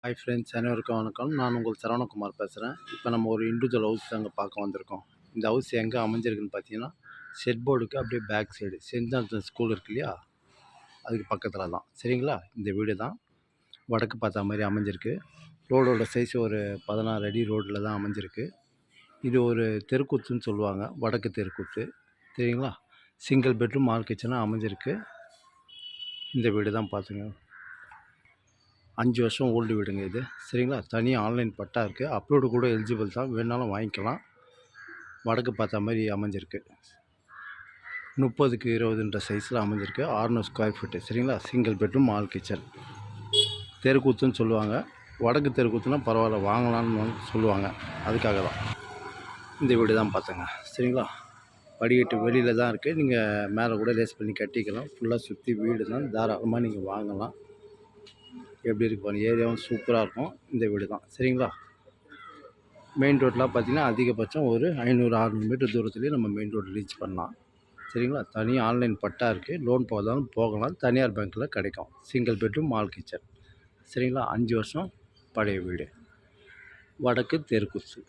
Hi friends, அனைவருக்கும் வணக்கம். நான் உங்கள் சரவணகுமார் பேசுகிறேன். இப்போ நம்ம ஒரு இண்டிவிஜுவல் ஹவுஸ் தாங்க பார்க்க வந்திருக்கோம். இந்த ஹவுஸ் எங்கே அமைஞ்சிருக்குன்னு பார்த்தீங்கன்னா, செட் போர்டுக்கு அப்படியே back side Saint Johnson school இருக்கு இல்லையா, அதுக்கு பக்கத்தில் தான். சரிங்களா? இந்த வீடு தான் வடக்கு பார்த்த மாதிரி அமைஞ்சிருக்கு. ரோடோட சைஸ் ஒரு 16 அடி ரோட்டில் தான் அமைஞ்சிருக்கு. இது ஒரு தெருக்கூத்துன்னு சொல்லுவாங்க, வடக்கு தெருக்கூத்து. சரிங்களா? சிங்கிள் பெட்ரூம் ஆல் கிச்சனாக அமைஞ்சிருக்கு. இந்த வீடு தான் பார்த்துங்க. 5 வருஷம் ஓல்டு வீடுங்க இது. சரிங்களா? தனியாக ஆன்லைன் பட்டா இருக்குது. அப்லோடு கூட எலிஜிபிள் தான், வேணாலும் வாங்கிக்கலாம். வடக்கு பார்த்த மாதிரி அமைஞ்சிருக்கு. 30க்கு 20ன்ற சைஸில் அமைஞ்சிருக்கு. 600 ஸ்கொயர் ஃபீட்டு. சரிங்களா? Single bedroom hall kitchen. தெருக்கூத்துன்னு சொல்லுவாங்க. வடக்கு தெருக்கூத்துனா பரவாயில்ல, வாங்கலாம்னு சொல்லுவாங்க. அதுக்காக தான் இந்த வீடு தான் பார்த்தேங்க. சரிங்களா? படிக்கட்டு வெளியில் தான் இருக்குது. நீங்கள் மேலே கூட லேஸ் பண்ணி கட்டிக்கலாம். ஃபுல்லாக சுற்றி வீடு தான், தாராளமாக நீங்கள் வாங்கலாம். எப்படி இருக்கு பாருங்கள், ஏரியாவும் சூப்பராக இருக்கும். இந்த வீடு தான். சரிங்களா? மெயின் ரோட்லாம் பார்த்திங்கன்னா அதிகபட்சம் ஒரு 500-600 மீட்டர் தூரத்துலேயே நம்ம மெயின் ரோடு ரீச் பண்ணலாம். சரிங்களா? தனியாக ஆன்லைன் பட்டா இருக்குது. லோன் போதாலும் போகலாம். தனியார் பேங்க்கில் கிடைக்கும். Single bedroom hall kitchen. சரிங்களா? 5 வருஷம் பழைய வீடு. வடக்கு தெருக்கூத்து.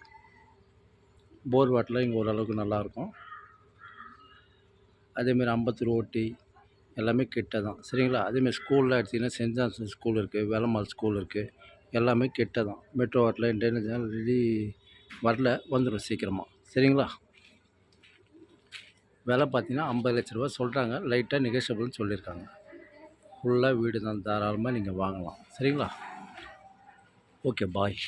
போர் வாட்டரில் இங்கே ஓரளவுக்கு நல்லாயிருக்கும். அதேமாரி அம்பத்தூர் ஓட்டி எல்லாமே கிட்ட தான். சரிங்களா? அதேமாதிரி ஸ்கூலில் எடுத்திங்கன்னா சென்ட் ஜான்சன் ஸ்கூல் இருக்குது, வேலம்மாள் ஸ்கூல் இருக்குது. எல்லாமே கிட்ட தான். மெட்ரோ வாட்டில் ட்ரைனேஜ் ரெடி வரல, வந்துடும் சீக்கிரமாக. சரிங்களா? விலை பார்த்தீங்கன்னா 50 லட்ச ரூபா சொல்கிறாங்க. லைட்டாக நெகோஷியபிள்னு சொல்லியிருக்காங்க. ஃபுல்லாக வீடு தான், தாராளமாக நீங்கள் வாங்கலாம். சரிங்களா? ஓகே, பாய்.